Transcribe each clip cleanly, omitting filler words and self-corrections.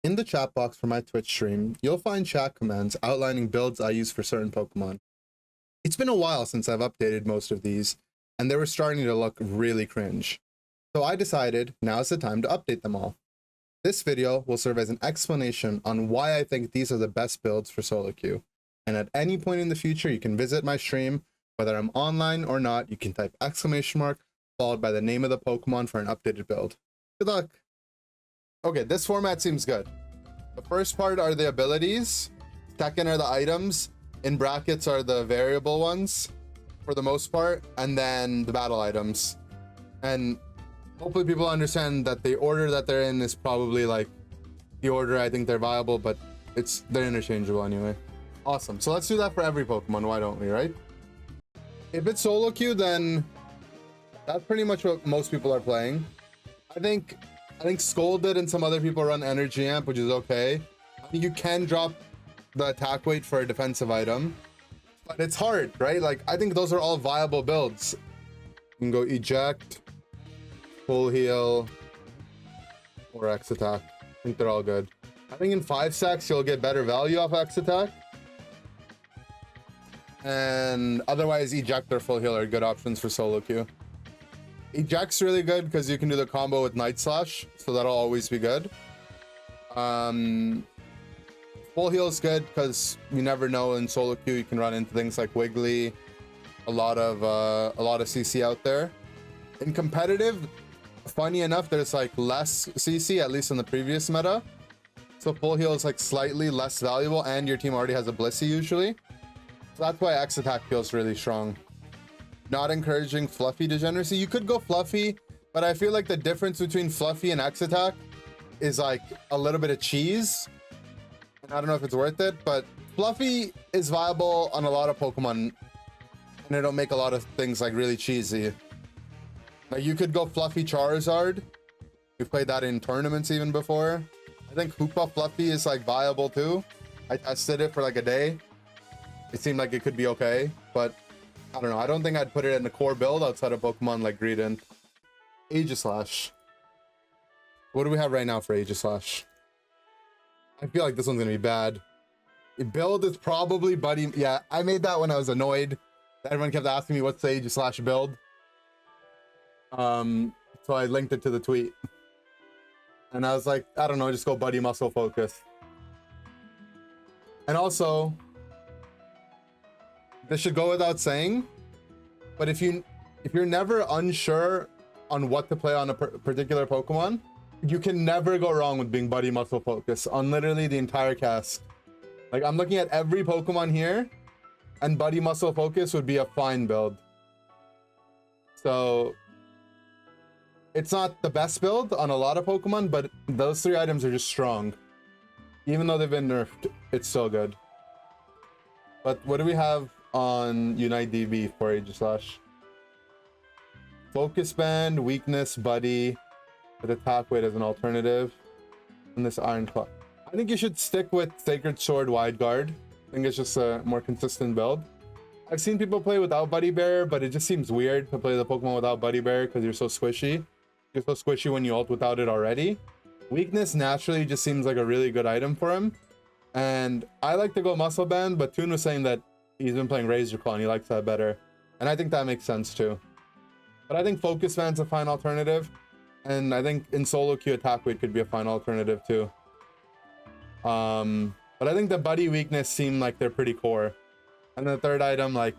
In the chat box for my Twitch stream, you'll find chat commands outlining builds I use for certain Pokemon. It's been a while since I've updated most of these, and they were starting to look really cringe. So I decided now's the time to update them all. This video will serve as an explanation on why I think these are the best builds for solo queue. And at any point in the future, you can visit my stream, whether I'm online or not. You can type exclamation mark followed by the name of the Pokemon for an updated build. Good luck. Okay, this format seems good. The first part are the abilities. Second are the items. In brackets are the variable ones for the most part, and then the battle items. And hopefully people understand that the order that they're in is probably like the order I think they're viable, but they're interchangeable anyway. Awesome. So let's do that for every Pokemon. Why don't we, right? If it's solo queue, then that's pretty much what most people are playing. I think Scolded and some other people run Energy Amp, which is okay. I think you can drop the attack weight for a defensive item, but it's hard, right? Like, I think those are all viable builds. You can go Eject, Full Heal, or X Attack. I think they're all good. I think in 5 stacks, you'll get better value off X Attack. And otherwise, Eject or Full Heal are good options for solo queue. Eject's really good because you can do the combo with Night Slash, so that'll always be good. Full Heal is good because you never know in solo queue you can run into things like Wiggly, a lot of CC out there. In competitive, funny enough, there's like less CC, at least in the previous meta. So Full Heal is like slightly less valuable, and your team already has a Blissey usually. So that's why X Attack feels really strong. Not encouraging Fluffy degeneracy. You could go Fluffy, but I feel like the difference between Fluffy and X Attack is like a little bit of cheese. And I don't know if it's worth it, but Fluffy is viable on a lot of Pokemon, and it'll make a lot of things like really cheesy. Like you could go Fluffy Charizard. We've played that in tournaments even before. I think Hoopa Fluffy is like viable too. I tested it for like a day. It seemed like it could be okay, but I don't know. I don't think I'd put it in the core build outside of Pokemon like Greedent. Aegislash. What do we have right now for Aegislash? I feel like this one's gonna be bad. The build is probably Buddy. Yeah, I made that when I was annoyed. Everyone kept asking me what's the Aegislash build. So I linked it to the tweet. And I was like, I don't know, just go Buddy Muscle Focus. And also, this should go without saying, but if you're never unsure on what to play on a particular Pokemon, you can never go wrong with being Buddy Muscle Focus on literally the entire cast. Like, I'm looking at every Pokemon here, and Buddy Muscle Focus would be a fine build. So it's not the best build on a lot of Pokemon, but those 3 items are just strong. Even though they've been nerfed, it's still good. But what do we have on Unite DB for Aegislash? Focus Band, Weakness, Buddy, with attack weight as an alternative, and this Iron Claw. I think you should stick with Sacred Sword Wide Guard. I think it's just a more consistent build. I've seen people play without Buddy Bear, but it just seems weird to play the Pokemon without Buddy Bear because you're so squishy. You're so squishy when you ult without it already. Weakness naturally just seems like a really good item for him. And I like to go Muscle Band, but Toon was saying that he's been playing Razor Claw and he likes that better. And I think that makes sense too. But I think Focus Band's a fine alternative. And I think in solo queue, attack weight could be a fine alternative too. But I think the Buddy Weakness seem like they're pretty core. And the third item, like,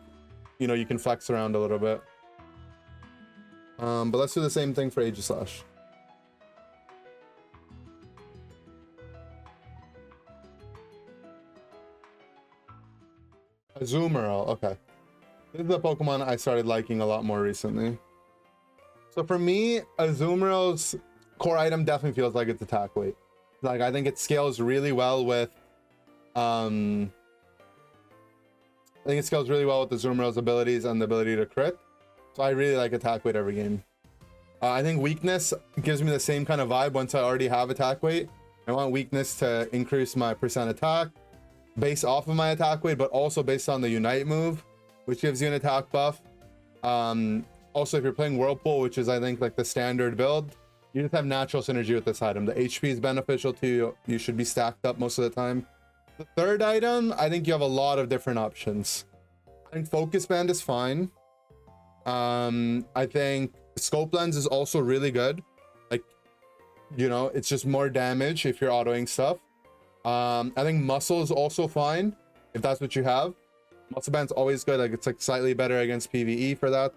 you know, you can flex around a little bit. But let's do the same thing for Aegislash. Azumarill, okay. This is a Pokemon I started liking a lot more recently. So for me, Azumarill's core item definitely feels like it's attack weight. Like, I think it scales really well with Azumarill's abilities and the ability to crit. So I really like attack weight every game. I think Weakness gives me the same kind of vibe once I already have attack weight. I want Weakness to increase my percent attack based off of my attack weight, but also based on the Unite move, which gives you an attack buff. Also, if you're playing Whirlpool, which is I think like the standard build, You just have natural synergy with this item. The HP is beneficial to you. You should be stacked up most of the time. The third item, I think you have a lot of different options. I think Focus Band is fine. I think Scope Lens is also really good. Like, you know, it's just more damage if you're autoing stuff. I think Muscle is also fine if that's what you have. Muscle Band's always good. Like, it's like slightly better against PvE for that.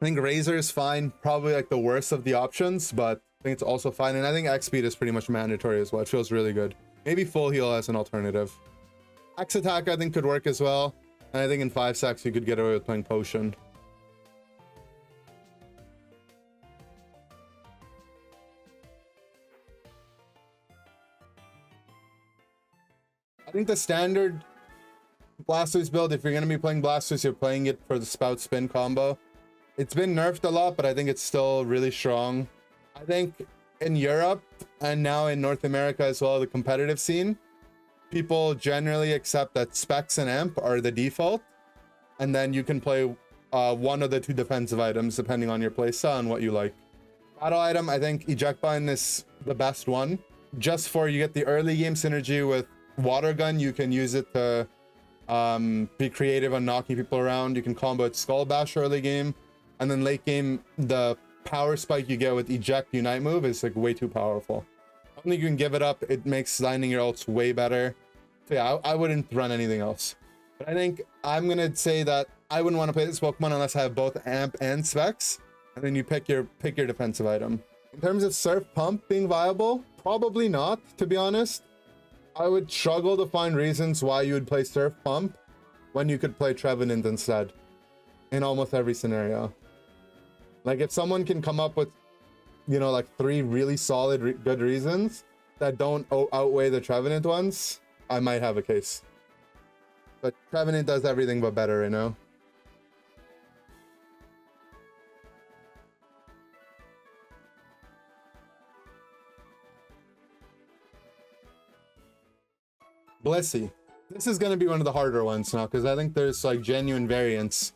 I think Razor is fine. Probably like the worst of the options, but I think it's also fine. And I think X-Speed is pretty much mandatory as well. It feels really good. Maybe Full Heal as an alternative. X Attack I think could work as well. And I think in 5 seconds you could get away with playing Potion. I think the standard Blastoise build, if you're going to be playing Blastoise, you're playing it for the Spout Spin combo. It's been nerfed a lot, but I think it's still really strong. I think in Europe and now in North America as well, the competitive scene, people generally accept that Specs and Amp are the default, and then you can play one of the 2 defensive items depending on your playstyle and what you like. Battle item, I think Eject Bind is the best one. Just for you get the early game synergy with Water Gun, you can use it to be creative on knocking people around. You can combo it Skull Bash early game, and then late game, the power spike you get with Eject Unite move is like way too powerful. I don't think you can give it up. It makes landing your ults way better. So yeah, I wouldn't run anything else. But I think I'm gonna say that I wouldn't want to play this Pokemon unless I have both Amp and Specs, and then you pick your defensive item. In terms of Surf Pump being viable, probably not, to be honest. I would struggle to find reasons why you would play Surf Pump when you could play Trevenant instead in almost every scenario. Like, if someone can come up with, you know, like 3 really solid good reasons that don't outweigh the Trevenant ones, I might have a case. But Trevenant does everything but better, you know? Blissey. This is going to be one of the harder ones now, because I think there's like genuine variants.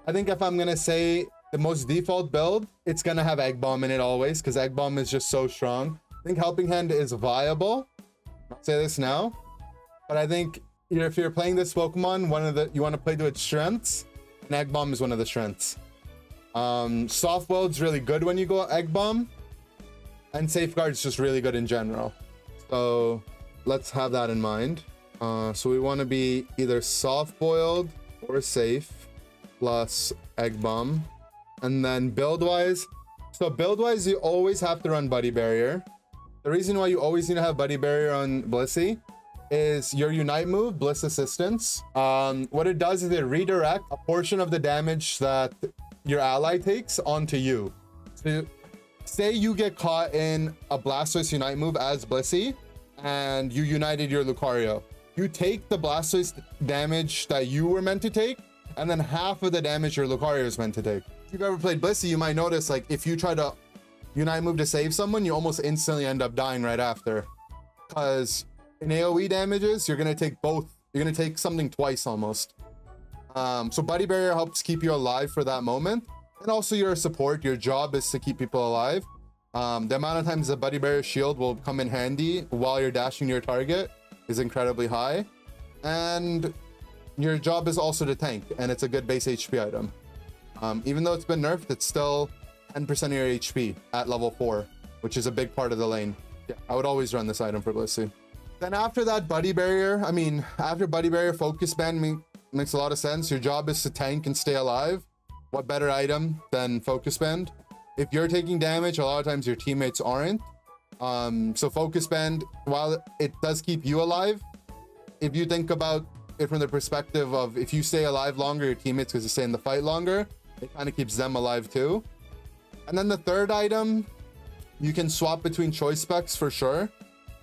I think if I'm going to say the most default build, it's going to have Egg Bomb in it always, because Egg Bomb is just so strong. I think Helping Hand is viable. I'll say this now. But I think if you're playing this Pokemon, you want to play to its strengths, and Egg Bomb is one of the strengths. Soft Boil's really good when you go Egg Bomb, and Safeguard's just really good in general. So let's have that in mind. So we want to be either Soft Boiled or Safe plus Egg Bomb. And then build-wise, you always have to run Buddy Barrier. The reason why you always need to have Buddy Barrier on Blissey is your Unite move, Bliss Assistance. What it does is it redirects a portion of the damage that your ally takes onto you. So say you get caught in a Blastoise Unite move as Blissey, and you united your Lucario. You take the Blastoise damage that you were meant to take, and then half of the damage your Lucario is meant to take. If you've ever played Blissey, you might notice, like, if you try to Unite move to save someone, you almost instantly end up dying right after. Because in AoE damages, you're going to take both. You're going to take something twice almost. So Buddy Barrier helps keep you alive for that moment. And also you're a support. Your job is to keep people alive. The amount of times the Buddy Barrier shield will come in handy while you're dashing to your target is incredibly high. And your job is also to tank, and it's a good base HP item. Even though it's been nerfed, it's still 10% of your HP at level 4, which is a big part of the lane. Yeah, I would always run this item for Blissey. Then after that, Buddy Barrier, after Buddy Barrier, Focus Band makes a lot of sense. Your job is to tank and stay alive. What better item than Focus Band? If you're taking damage, a lot of times your teammates aren't. So Focus Band, while it does keep you alive, if you think about it from the perspective of if you stay alive longer, your teammates, because you stay in the fight longer, it kind of keeps them alive too. And then the third item, you can swap between choice specs for sure.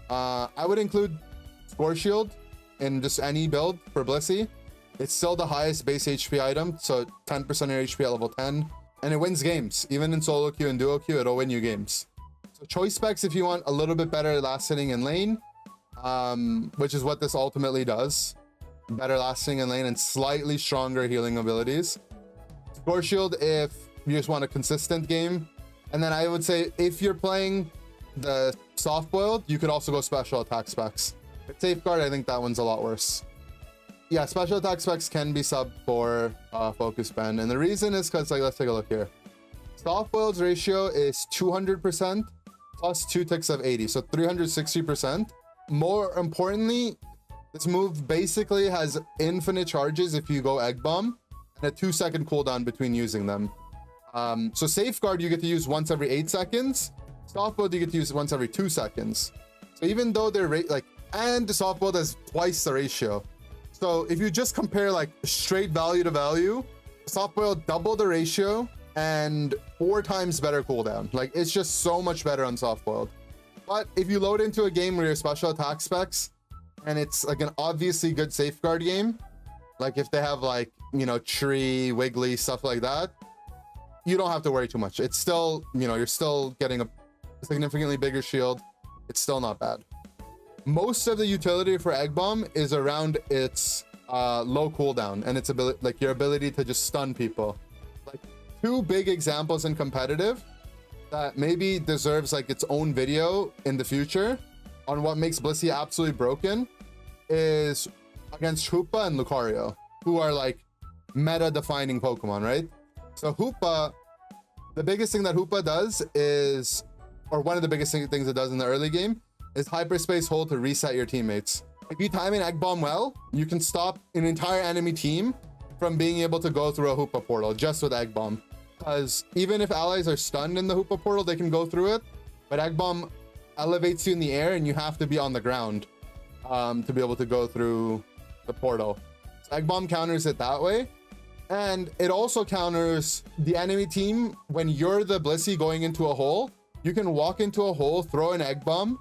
I would include Score Shield in just any build for Blissey. It's still the highest base HP item, so 10% of your HP at level 10. And it wins games. Even in solo queue and duo queue, it'll win you games. So choice specs if you want a little bit better last hitting in lane, which is what this ultimately does. Better lasting in lane and slightly stronger healing abilities. Score Shield if you just want a consistent game. And then I would say if you're playing the soft boiled, you could also go special attack specs. But safeguard, I think that one's a lot worse. Yeah, special attack specs can be subbed for focus band, and the reason is because, like, let's take a look here. Soft boiled's ratio is 200% plus 2 ticks of 80, so 360%. More importantly, this move basically has infinite charges if you go Egg Bomb, and a 2-second cooldown between using them. So safeguard you get to use once every 8 seconds. Soft boiled you get to use once every 2 seconds. So even though they're and the soft boiled has twice the ratio. So if you just compare like straight value to value, soft boiled double the ratio and 4 times better cooldown. Like, it's just so much better on soft boiled. But if you load into a game where your special attack specs and it's like an obviously good safeguard game, like if they have like, you know, tree, wiggly, stuff like that, you don't have to worry too much. It's still, you know, you're still getting a significantly bigger shield. It's still not bad. Most of the utility for Egg Bomb is around its low cooldown and its ability, like your ability to just stun people. Like, 2 big examples in competitive that maybe deserves like its own video in the future on what makes Blissey absolutely broken is against Hoopa and Lucario, who are like meta defining Pokemon, right? So Hoopa, the biggest thing that Hoopa does is, or one of the biggest things it does in the early game, is hyperspace hold to reset your teammates. If you time an Egg Bomb well, you can stop an entire enemy team from being able to go through a Hoopa portal just with Egg Bomb. Because even if allies are stunned in the Hoopa portal, they can go through it. But Egg Bomb elevates you in the air and you have to be on the ground to be able to go through the portal. So Egg Bomb counters it that way. And it also counters the enemy team when you're the Blissey going into a hole. You can walk into a hole, throw an Egg Bomb,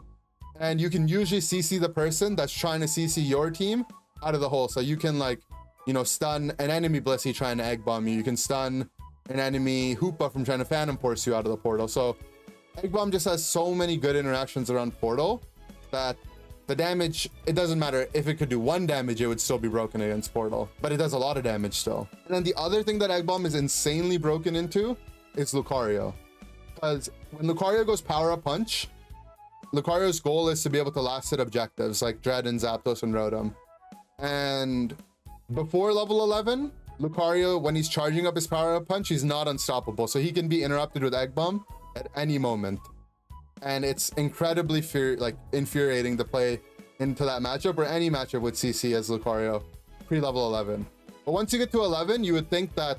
and you can usually CC the person that's trying to CC your team out of the hole. So you can, like, you know, stun an enemy Blissey trying to Egg Bomb you. You can stun an enemy Hoopa from trying to Phantom Force you out of the portal. So Egg Bomb just has so many good interactions around portal that the damage, it doesn't matter if it could do 1 damage, it would still be broken against portal, but it does a lot of damage still. And then the other thing that Egg Bomb is insanely broken into is Lucario, because when Lucario goes power up punch, Lucario's goal is to be able to last hit objectives like Dread and Zapdos and Rotom. And before level 11, Lucario, when he's charging up his power up punch, he's not unstoppable, so he can be interrupted with Egg Bomb at any moment. And it's incredibly infuriating to play into that matchup or any matchup with CC as Lucario pre-level 11. But once you get to 11, you would think that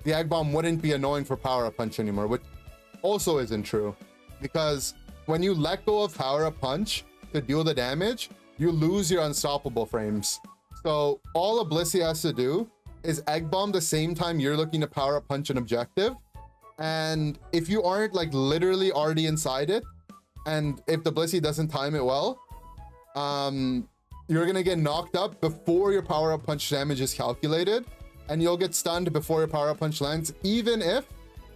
the Egg Bomb wouldn't be annoying for power up punch anymore, which also isn't true, because when you let go of power up punch to deal the damage, you lose your unstoppable frames. So all a Blissey has to do is Egg Bomb the same time you're looking to power up punch an objective, and if you aren't like literally already inside it, and if the Blissey doesn't time it well, you're gonna get knocked up before your power up punch damage is calculated, and you'll get stunned before your power up punch lands, even if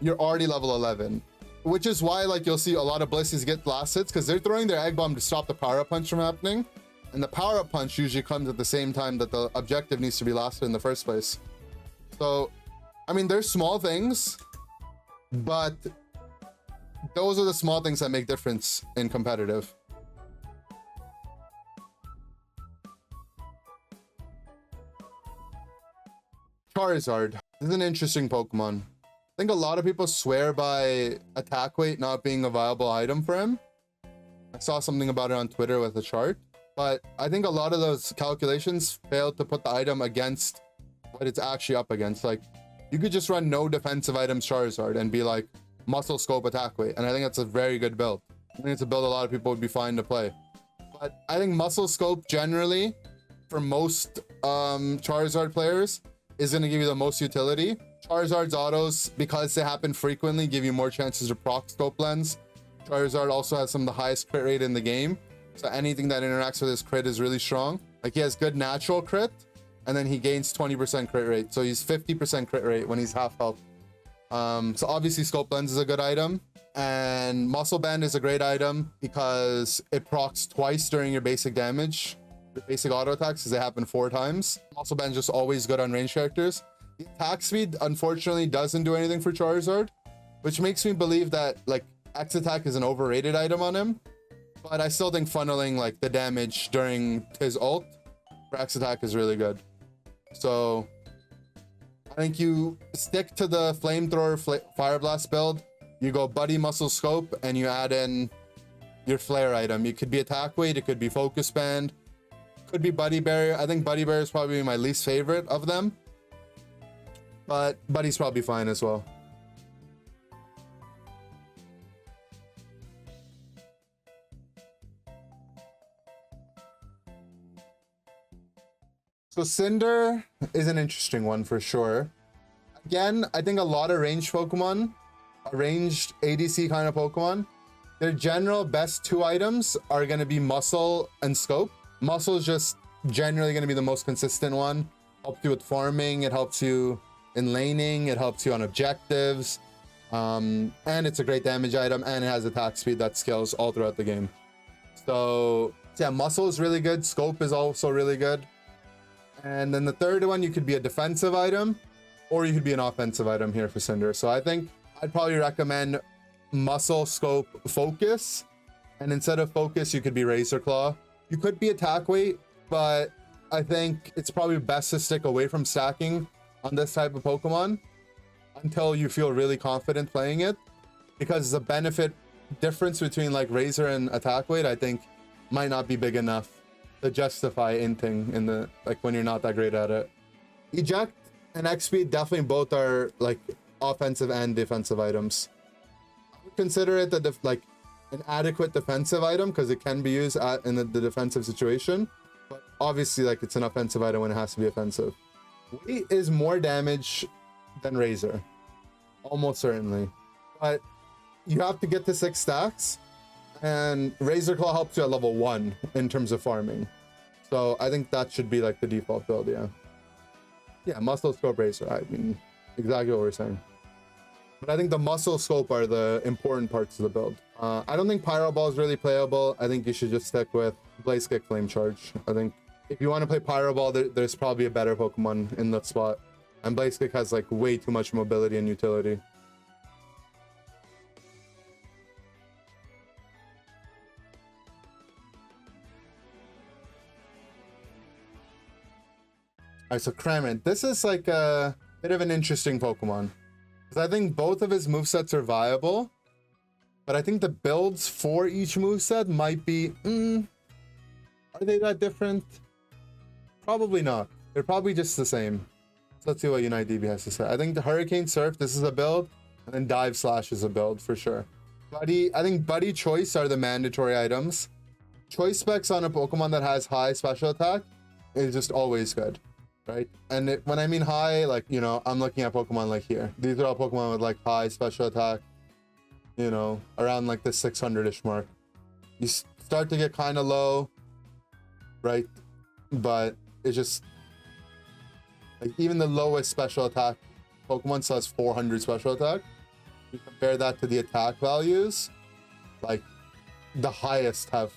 you're already level 11. Which is why, like, you'll see a lot of Blissey's get blast hits, because they're throwing their Egg Bomb to stop the power up punch from happening, and the power up punch usually comes at the same time that the objective needs to be lasted in the first place. So I mean, there's small things, but those are the small things that make difference in competitive. Charizard. This is an interesting Pokemon. I think a lot of people swear by attack weight not being a viable item for him. I saw something about it on Twitter with a chart, but I think a lot of those calculations failed to put the item against what it's actually up against. Like, you could just run no defensive items Charizard and be like muscle scope attack weight, and I think that's a very good build. I think it's a build a lot of people would be fine to play. But I think muscle scope generally for most Charizard players is going to give you the most utility. Charizard's autos, because they happen frequently, give you more chances to proc scope lens. Charizard also has some of the highest crit rate in the game, so anything that interacts with his crit is really strong. Like, he has good natural crit, and then he gains 20% crit rate, so he's 50% crit rate when he's half health. So obviously scope lens is a good item, and muscle band is a great item because it procs twice during your basic damage. The basic auto attacks, because they happen 4 times. Muscle band is just always good on range characters. The attack speed unfortunately doesn't do anything for Charizard, which makes me believe that like X attack is an overrated item on him. But I still think funneling like the damage during his ult for X attack is really good. So I think you stick to the flamethrower fire blast build. You go buddy muscle scope and you add in your flare item. It could be attack weight, it could be focus band, could be buddy barrier. I think buddy barrier is probably my least favorite of them, but buddy's probably fine as well. So Cinder is an interesting one for sure. Again, I think a lot of ranged Pokemon, ranged ADC kind of Pokemon, their general best two items are going to be Muscle and Scope. Muscle is just generally going to be the most consistent one. Helps you with farming, it helps you in laning, it helps you on objectives, and it's a great damage item, and it has attack speed that scales all throughout the game. So yeah, Muscle is really good. Scope is also really good. And then the third one, you could be a defensive item, or you could be an offensive item here for Cinder. So I think I'd probably recommend Muscle, Scope, Focus. And instead of Focus, you could be Razor Claw. You could be attack weight, but I think it's probably best to stick away from stacking on this type of Pokemon until you feel really confident playing it. Because the benefit difference between like Razor and attack weight, I think might not be big enough to justify inting in the like when you're not that great at it. Eject and X-Speed definitely both are like offensive and defensive items. I would consider it like an adequate defensive item because it can be used in the defensive situation, but obviously like it's an offensive item when it has to be offensive. Weight is more damage than Razor, almost certainly, but you have to get to 6 stacks. And Razor Claw helps you at level 1 in terms of farming. So I think that should be like the default build, yeah. Yeah, Muscle, Scope, Razor. I mean, exactly what we're saying. But I think the Muscle, Scope are the important parts of the build. I don't think Pyro Ball is really playable. I think you should just stick with Blaze Kick, Flame Charge. I think if you want to play Pyro Ball, there's probably a better Pokemon in that spot. And Blaze Kick has like way too much mobility and utility. Alright, so Cramorant. This is like a bit of an interesting Pokemon. Because I think both of his movesets are viable. But I think the builds for each moveset might be... are they that different? Probably not. They're probably just the same. So let's see what Unite DB has to say. I think the Hurricane Surf, this is a build. And then Dive Slash is a build for sure. Buddy, I think Buddy Choice are the mandatory items. Choice specs on a Pokemon that has high special attack is just always good. Right, and when I mean high, like, you know, I'm looking at Pokemon like here. These are all Pokemon with like high special attack, you know, around like the 600-ish mark. You start to get kind of low, right? But it's just like even the lowest special attack Pokemon still has 400 special attack. You compare that to the attack values, like the highest have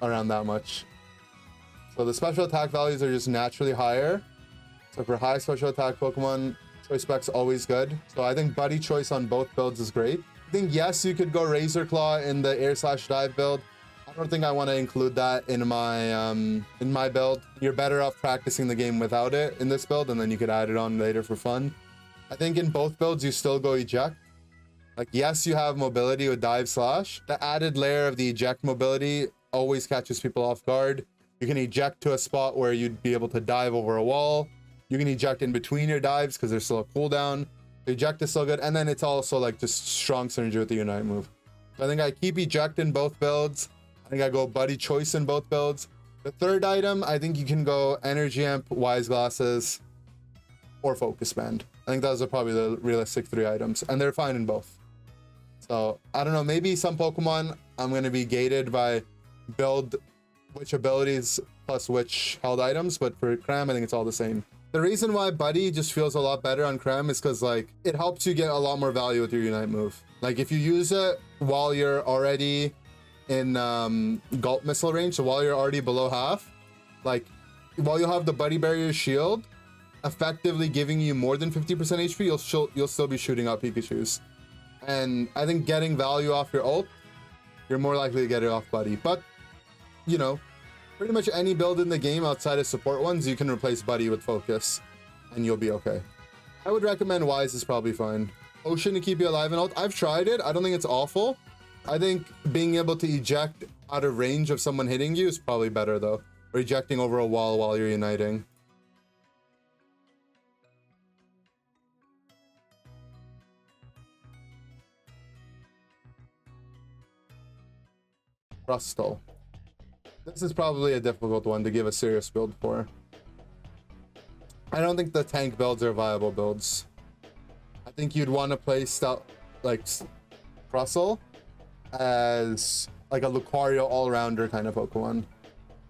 around that much. So the special attack values are just naturally higher. So for high special attack Pokemon, Choice Spec's always good. So I think Buddy Choice on both builds is great. I think, yes, you could go Razor Claw in the Air/Dive build. I don't think I want to include that in my build. You're better off practicing the game without it in this build, and then you could add it on later for fun. I think in both builds, you still go Eject. Like, yes, you have mobility with Dive Slash. The added layer of the Eject mobility always catches people off guard. You can eject to a spot where you'd be able to dive over a wall. You can eject in between your dives because there's still a cooldown. The eject is still good. And then it's also like just strong synergy with the Unite move. So I think I keep eject in both builds. I think I go Buddy Choice in both builds. The third item, I think you can go Energy Amp, Wise Glasses, or Focus Band. I think those are probably the realistic 3 items. And they're fine in both. So I don't know, maybe some Pokemon I'm going to be gated by build which abilities plus which held items, but for Cram, I think it's all the same. The reason why Buddy just feels a lot better on Cram is because like it helps you get a lot more value with your Unite move. Like if you use it while you're already in Gulp Missile range, so while you're already below half, like while you'll have the Buddy Barrier shield effectively giving you more than 50% HP, you'll still be shooting out Pikachus. And I think getting value off your ult, you're more likely to get it off Buddy. But, you know, pretty much any build in the game outside of support ones, you can replace Buddy with Focus, and you'll be okay. I would recommend Wise is probably fine. Ocean to keep you alive and ult. I've tried it. I don't think it's awful. I think being able to eject out of range of someone hitting you is probably better, though. Or ejecting over a wall while you're uniting. Crustle. This is probably a difficult one to give a serious build for. I don't think the tank builds are viable builds. I think you'd want to play stuff like Crustle as like a Lucario all-rounder kind of Pokemon.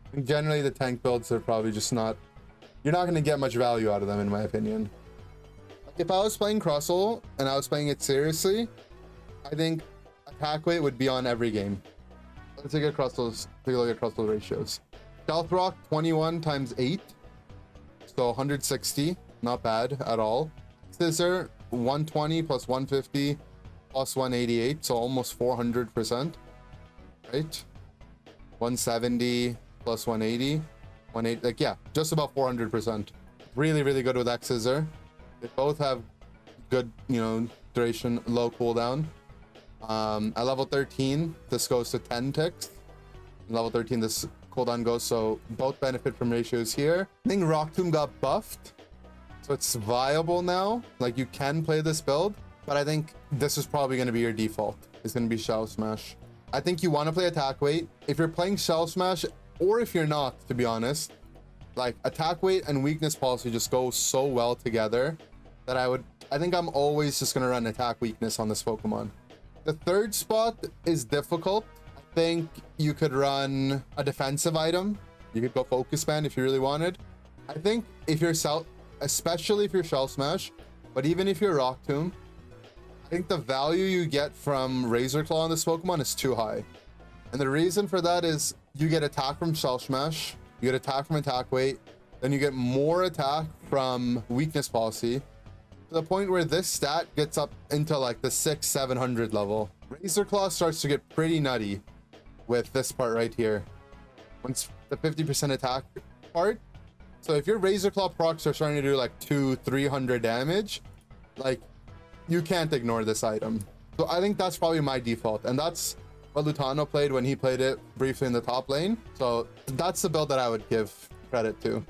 I think generally the tank builds are probably just not... You're not going to get much value out of them, in my opinion. If I was playing Crustle and I was playing it seriously, I think attack weight would be on every game. Let's take a look at Crustle ratios. Stealth Rock 21 times 8, so 160, not bad at all. Scissor 120 plus 150 plus 188, so almost 400%, right? 170 plus 180, 180, like, yeah, just about 400%. Really, really good with X Scissor. They both have good, you know, duration, low cooldown. At level 13, this goes to 10 ticks. Level 13, this cooldown goes, so both benefit from ratios here. I think Rock Tomb got buffed, so it's viable now. Like, you can play this build, but I think this is probably going to be your default. It's going to be Shell Smash. I think you want to play attack weight. If you're playing Shell Smash, or if you're not, to be honest, like, attack weight and weakness policy just go so well together that I think I'm always just going to run attack weakness on this Pokemon. The third spot is difficult. I think you could run a defensive item. You could go Focus Band if you really wanted. I think if you're especially if you're Shell Smash, but even if you're Rock Tomb, I think the value you get from Razor Claw on this Pokemon is too high. And the reason for that is you get attack from Shell Smash, you get attack from attack weight, then you get more attack from weakness policy, to the point where this stat gets up into like the 600-700 level. Razor Claw starts to get pretty nutty with this part right here. Once the 50% attack part. So if your Razor Claw procs are starting to do like 200-300 damage, like, you can't ignore this item. So I think that's probably my default, and that's what Lutano played when he played it briefly in the top lane. So that's the build that I would give credit to.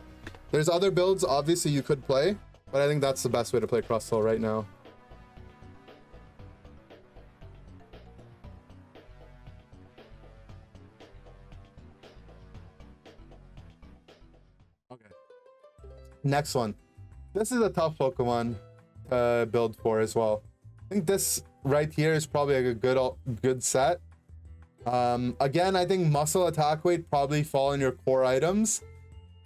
There's other builds obviously you could play, but I think that's the best way to play Crustle right now. Okay. Next one. This is a tough Pokemon to build for as well. I think this right here is probably a good set. Again, I think Muscle, Attack Weight probably fall in your core items.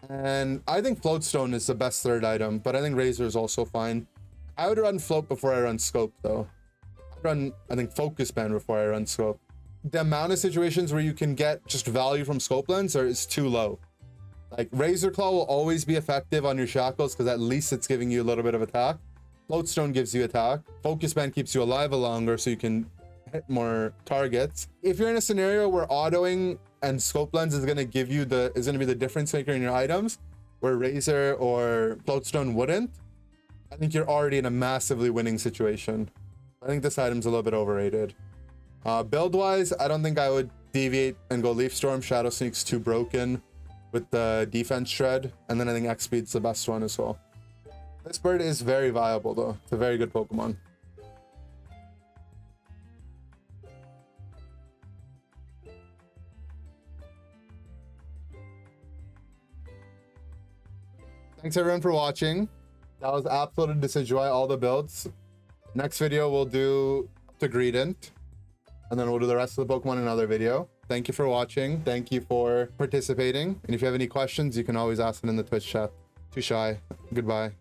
And I think Floatstone is the best third item, but I think Razor is also fine. I would run Float before I run Scope, though. I'd run, I think, Focus Band before I run Scope. The amount of situations where you can get just value from Scope Lens is too low. Like, Razor Claw will always be effective on your Shackles because at least it's giving you a little bit of attack. Floatstone gives you attack. Focus Band keeps you alive longer so you can hit more targets. If you're in a scenario where autoing and Scope Lens is going to give you is going to be the difference maker in your items, where Razor or Floatstone wouldn't, I think you're already in a massively winning situation. I think this item's a little bit overrated. Build wise, I don't think I would deviate and go Leaf Storm. Shadow Sneak's too broken with the defense shred, and then I think X Speed's the best one as well. This bird is very viable though. It's a very good Pokemon. Thanks everyone for watching. That was Absol and Decidueye, all the builds. Next video we'll do to Greedent, and then we'll do the rest of the Pokemon in another video. Thank you for watching. Thank you for participating. And if you have any questions, you can always ask them in the Twitch chat. Too shy. Goodbye.